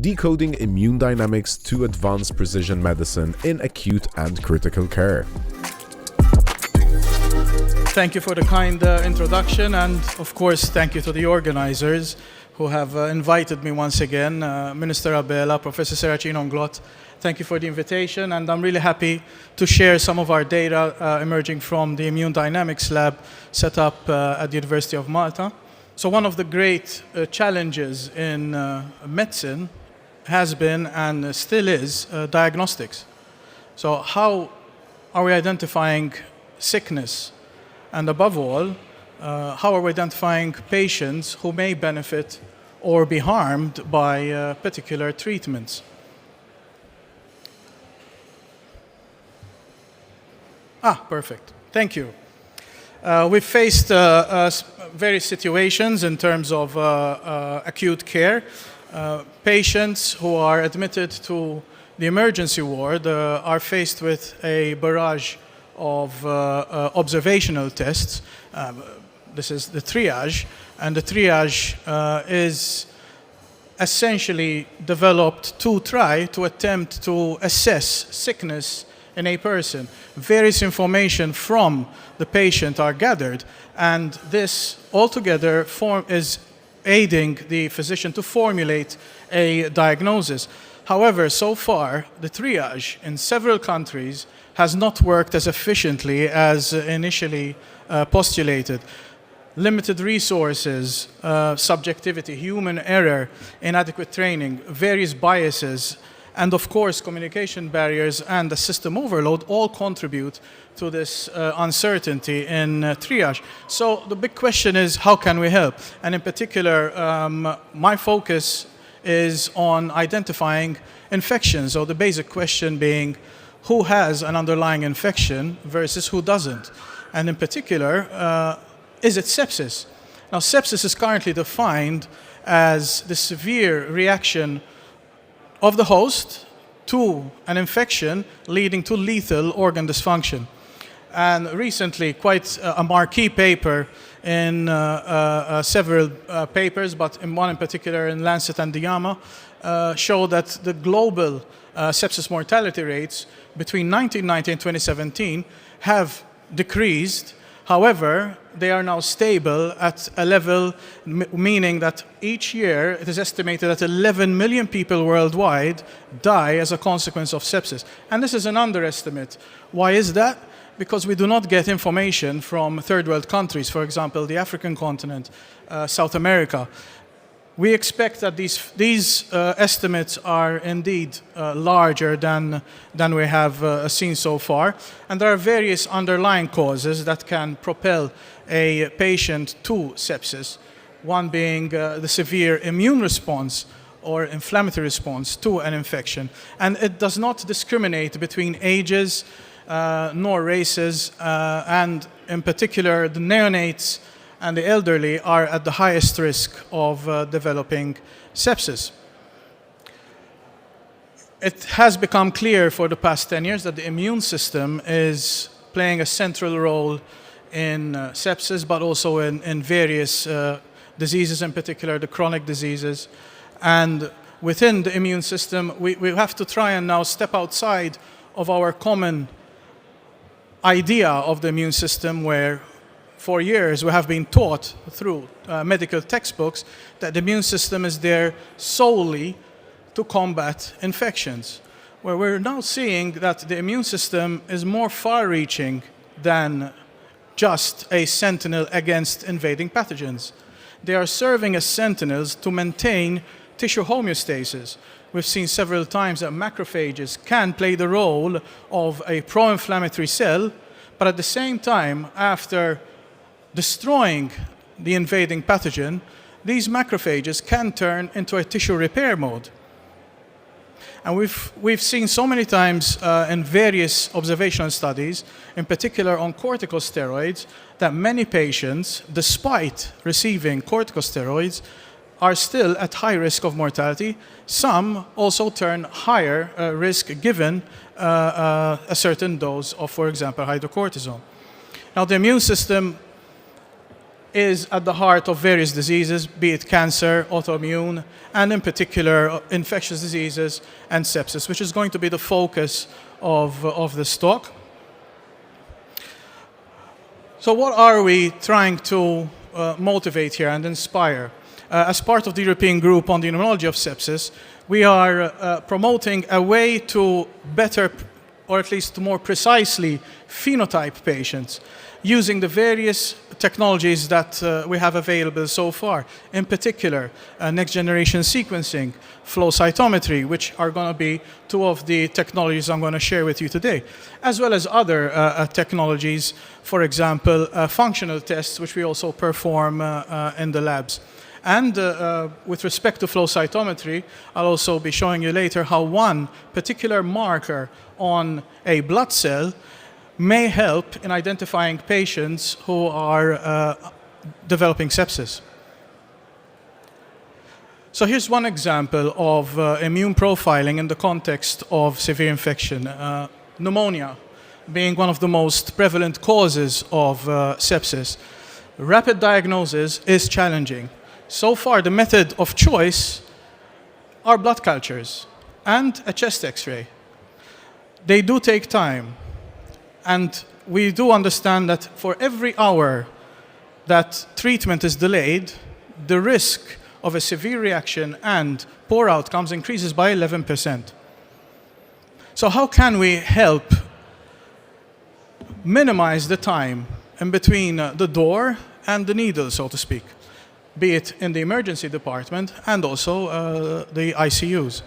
decoding immune dynamics to advance precision medicine in acute and critical care. Thank you for the kind introduction, and of course thank you to the organizers who have invited me once again, Minister Abela, Professor Seracino-Nglot. Thank you for the invitation, and I'm really happy to share some of our data emerging from the Immune Dynamics Lab set up at the University of Malta. So one of the great challenges in medicine has been and still is diagnostics. So how are we identifying sickness? And above all, how are we identifying patients who may benefit or be harmed by particular treatments? Perfect. Thank you. We've faced various situations in terms of acute care. Patients who are admitted to the emergency ward are faced with a barrage of observational tests. This is the triage, and the triage is essentially developed to try to attempt to assess sickness in a person. Various information from the patient are gathered, and this altogether is aiding the physician to formulate a diagnosis. However, so far, the triage in several countries has not worked as efficiently as initially postulated. Limited resources, subjectivity, human error, inadequate training, various biases, and of course communication barriers and the system overload all contribute to this uncertainty in triage. So the big question is, how can we help? And in particular, my focus is on identifying infections. So the basic question being, who has an underlying infection versus who doesn't? And in particular, is it sepsis? Now, sepsis is currently defined as the severe reaction of the host to an infection leading to lethal organ dysfunction. And recently, quite a marquee paper in several papers, but in one in particular in Lancet and JAMA, showed that the global sepsis mortality rates between 1990 and 2017 have decreased. However, they are now stable at a level, meaning that each year it is estimated that 11 million people worldwide die as a consequence of sepsis. And this is an underestimate. Why is that? Because we do not get information from third world countries, for example, the African continent, South America. We expect that these estimates are indeed larger than we have seen so far. And there are various underlying causes that can propel a patient to sepsis, one being the severe immune response or inflammatory response to an infection. And it does not discriminate between ages nor races, and in particular the neonates and the elderly are at the highest risk of developing sepsis. It has become clear for the past 10 years that the immune system is playing a central role in sepsis, but also in various diseases, in particular the chronic diseases. And within the immune system, we have to try and now step outside of our common idea of the immune system, where for years we have been taught through medical textbooks that the immune system is there solely to combat infections, where we're now seeing that the immune system is more far-reaching than just a sentinel against invading pathogens. They are serving as sentinels to maintain tissue homeostasis. We've seen several times that macrophages can play the role of a pro-inflammatory cell, but at the same time, after destroying the invading pathogen, these macrophages can turn into a tissue repair mode. And we've seen so many times in various observational studies, in particular on corticosteroids, that many patients, despite receiving corticosteroids, are still at high risk of mortality. Some also turn higher risk given a certain dose of, for example, hydrocortisone. Now, the immune system is at the heart of various diseases, be it cancer, autoimmune, and in particular infectious diseases and sepsis, which is going to be the focus of this talk. So what are we trying to motivate here and inspire? As part of the European Group on the Immunology of Sepsis, we are promoting a way to better, or at least more precisely, phenotype patients using the various technologies that we have available so far. In particular, next-generation sequencing, flow cytometry, which are going to be two of the technologies I'm going to share with you today, as well as other technologies, for example, functional tests, which we also perform in the labs. And with respect to flow cytometry, I'll also be showing you later how one particular marker on a blood cell may help in identifying patients who are developing sepsis. So here's one example of immune profiling in the context of severe infection. Pneumonia being one of the most prevalent causes of sepsis. Rapid diagnosis is challenging. So far, the method of choice are blood cultures and a chest X-ray. They do take time. And we do understand that for every hour that treatment is delayed, the risk of a severe reaction and poor outcomes increases by 11%. So how can we help minimize the time in between the door and the needle, so to speak, be it in the emergency department and also the ICUs?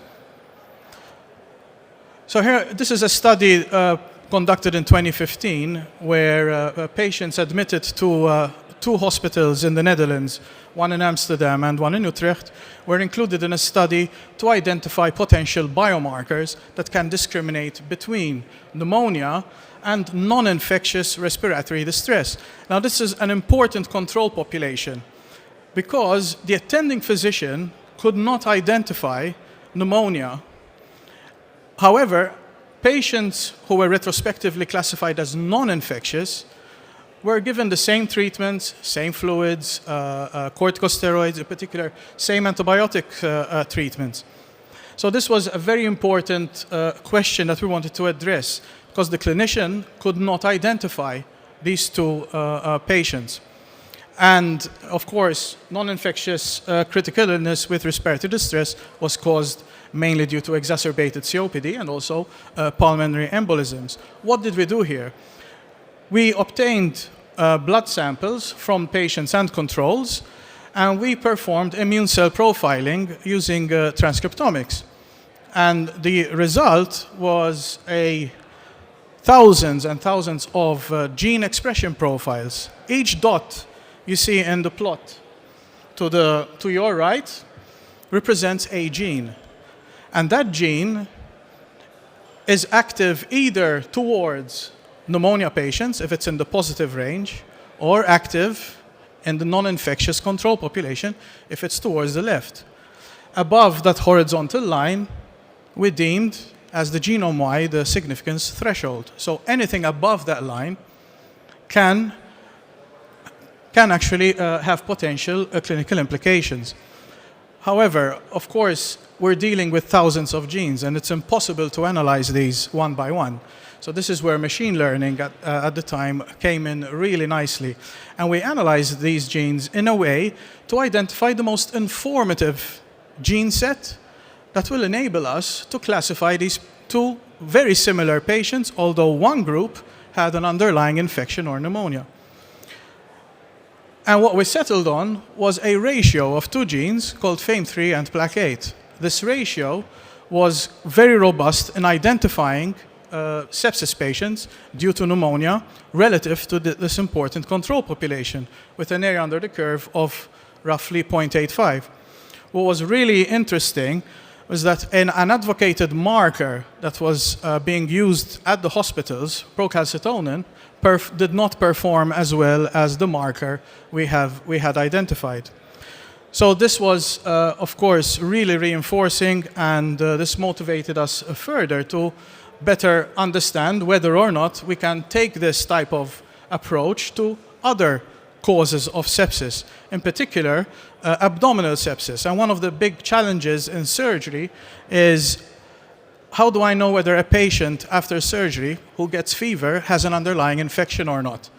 So here, this is a study conducted in 2015, where patients admitted to two hospitals in the Netherlands, one in Amsterdam and one in Utrecht, were included in a study to identify potential biomarkers that can discriminate between pneumonia and non-infectious respiratory distress. Now, this is an important control population because the attending physician could not identify pneumonia. However, patients who were retrospectively classified as non-infectious were given the same treatments, same fluids, corticosteroids, in particular, same antibiotic treatments. So this was a very important question that we wanted to address because the clinician could not identify these two patients. And of course, non-infectious critical illness with respiratory distress was caused mainly due to exacerbated COPD and also pulmonary embolisms. What did we do here? We obtained blood samples from patients and controls, and we performed immune cell profiling using transcriptomics. And the result was thousands and thousands of gene expression profiles. Each dot you see in the plot to your right represents a gene. And that gene is active either towards pneumonia patients, if it's in the positive range, or active in the non-infectious control population, if it's towards the left. Above that horizontal line, we deemed as the genome-wide significance threshold. So anything above that line can actually have potential clinical implications. However, of course, we're dealing with thousands of genes, and it's impossible to analyze these one by one. So this is where machine learning at the time came in really nicely. And we analyzed these genes in a way to identify the most informative gene set that will enable us to classify these two very similar patients, although one group had an underlying infection or pneumonia. And what we settled on was a ratio of two genes called FAME3 and PLAC8. This ratio was very robust in identifying sepsis patients due to pneumonia relative to this important control population with an area under the curve of roughly 0.85. What was really interesting was that an advocated marker that was being used at the hospitals, procalcitonin, did not perform as well as the marker we had identified. So this was, of course, really reinforcing, and this motivated us further to better understand whether or not we can take this type of approach to other causes of sepsis, in particular abdominal sepsis. And one of the big challenges in surgery is, how do I know whether a patient after surgery who gets fever has an underlying infection or not?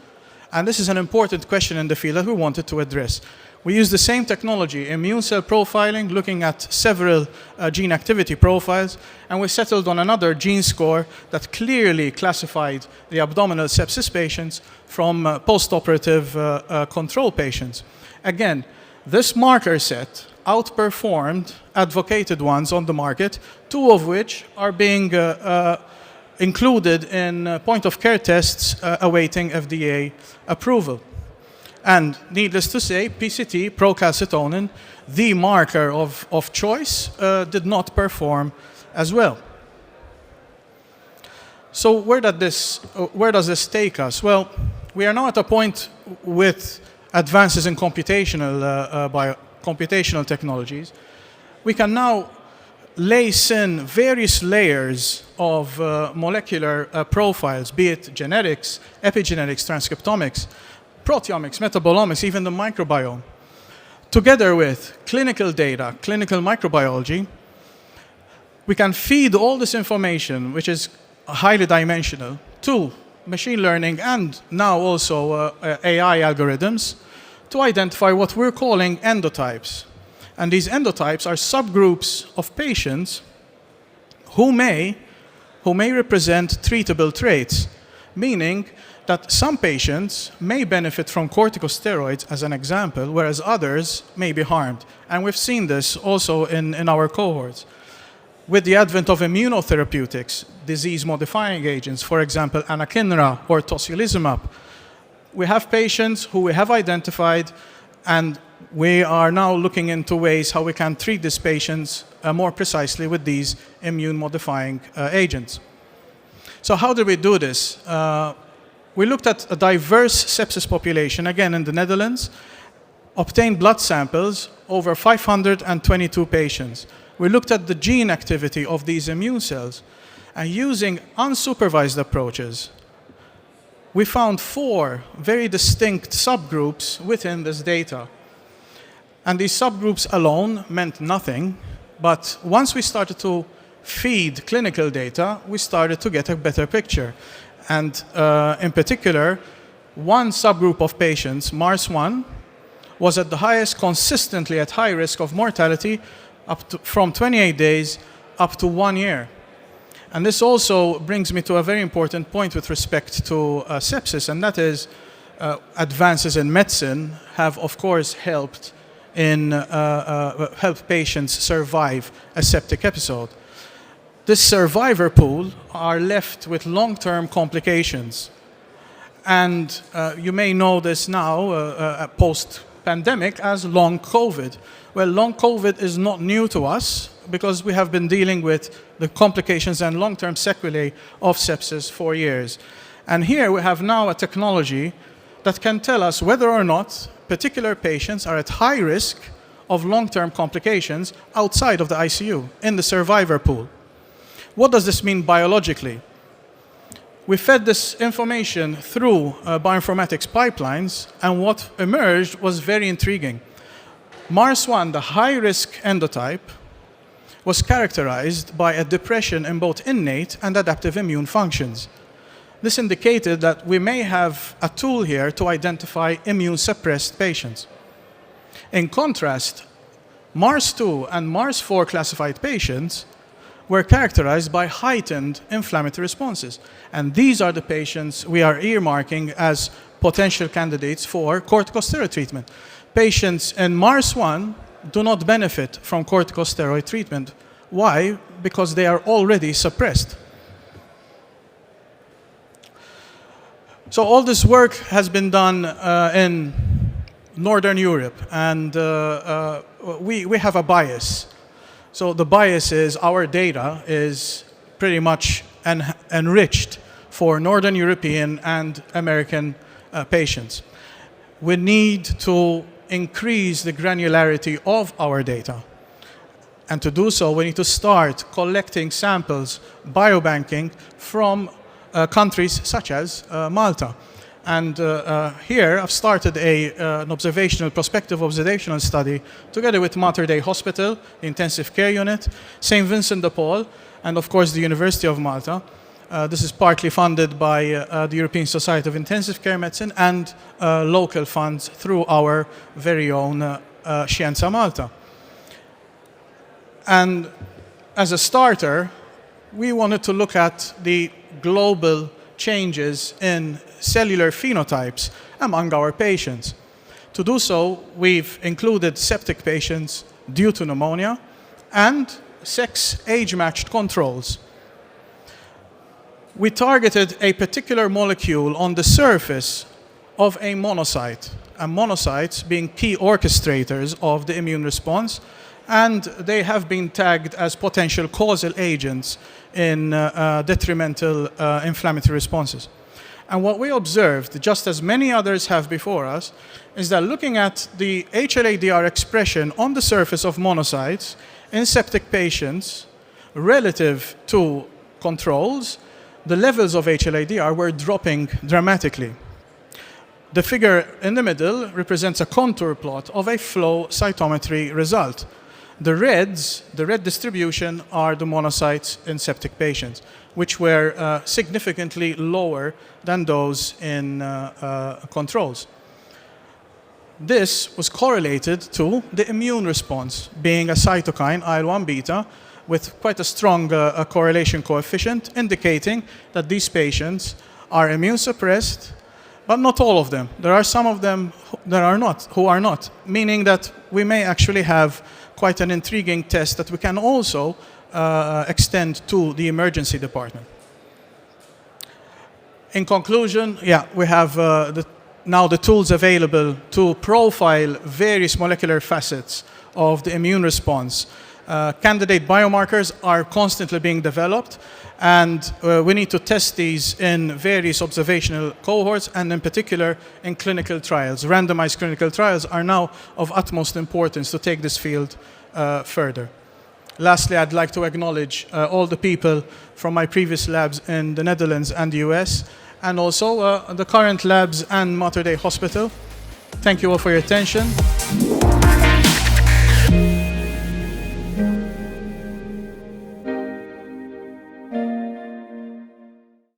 And this is an important question in the field that we wanted to address. We use the same technology, immune cell profiling, looking at several gene activity profiles, and we settled on another gene score that clearly classified the abdominal sepsis patients from post-operative control patients. Again, this marker set outperformed advocated ones on the market, two of which are being included in point-of-care tests awaiting FDA approval. And needless to say, PCT, procalcitonin, the marker of choice, did not perform as well. So where does this take us? Well, we are now at a point with advances in computational technologies. We can now lace in various layers of molecular profiles, be it genetics, epigenetics, transcriptomics, proteomics, metabolomics, even the microbiome. Together with clinical data, clinical microbiology, we can feed all this information, which is highly dimensional, to machine learning and now also AI algorithms to identify what we're calling endotypes. And these endotypes are subgroups of patients who may represent treatable traits, meaning that some patients may benefit from corticosteroids, as an example, whereas others may be harmed. And we've seen this also in our cohorts. With the advent of immunotherapeutics, disease-modifying agents, for example, anakinra or tocilizumab, we have patients who we have identified, and we are now looking into ways how we can treat these patients more precisely with these immune-modifying agents. So how did we do this? We looked at a diverse sepsis population, again in the Netherlands, obtained blood samples, over 522 patients. We looked at the gene activity of these immune cells, and using unsupervised approaches, we found 4 very distinct subgroups within this data. And these subgroups alone meant nothing, but once we started to feed clinical data, we started to get a better picture. And in particular, one subgroup of patients, MARS1, was at the highest, consistently at high risk of mortality from 28 days up to 1 year. And this also brings me to a very important point with respect to sepsis, and that is advances in medicine have, of course, helped patients survive a septic episode. This survivor pool are left with long-term complications. And you may know this now, post-pandemic, as long COVID. Well, long COVID is not new to us because we have been dealing with the complications and long-term sequelae of sepsis for years. And here we have now a technology that can tell us whether or not particular patients are at high risk of long-term complications outside of the ICU, in the survivor pool. What does this mean biologically? We fed this information through bioinformatics pipelines, and what emerged was very intriguing. MARS1, the high-risk endotype, was characterized by a depression in both innate and adaptive immune functions. This indicated that we may have a tool here to identify immune-suppressed patients. In contrast, MARS2 and MARS4 classified patients were characterized by heightened inflammatory responses. And these are the patients we are earmarking as potential candidates for corticosteroid treatment. Patients in MARS1 do not benefit from corticosteroid treatment. Why? Because they are already suppressed. So all this work has been done in Northern Europe, and we have a bias. So the bias is our data is pretty much enriched for Northern European and American patients. We need to increase the granularity of our data. And to do so, we need to start collecting samples, biobanking from countries such as Malta. And here I've started an prospective observational study together with Mater Dei Hospital, the intensive care unit, St. Vincent de Paul, and of course the University of Malta. This is partly funded by the European Society of Intensive Care Medicine and local funds through our very own Scienza Malta. And as a starter, we wanted to look at the global changes in cellular phenotypes among our patients. To do so, we've included septic patients due to pneumonia and sex age-matched controls. We targeted a particular molecule on the surface of a monocyte, and monocytes being key orchestrators of the immune response, and they have been tagged as potential causal agents in detrimental inflammatory responses. And what we observed, just as many others have before us, is that looking at the HLA-DR expression on the surface of monocytes in septic patients relative to controls, the levels of HLA-DR were dropping dramatically. The figure in the middle represents a contour plot of a flow cytometry result. The red distribution are the monocytes in septic patients, which were significantly lower than those in controls. This was correlated to the immune response, being a cytokine, IL-1 beta, with quite a strong correlation coefficient, indicating that these patients are immune suppressed, but not all of them. There are some of them that are not, who are not, meaning that we may actually have quite an intriguing test that we can also extend to the emergency department. In conclusion, we have now the tools available to profile various molecular facets of the immune response. Candidate biomarkers are constantly being developed, and we need to test these in various observational cohorts and in particular in clinical trials. Randomized clinical trials are now of utmost importance to take this field further. Lastly, I'd like to acknowledge all the people from my previous labs in the Netherlands and the US, and also the current labs and Mater Dei Hospital. Thank you all for your attention.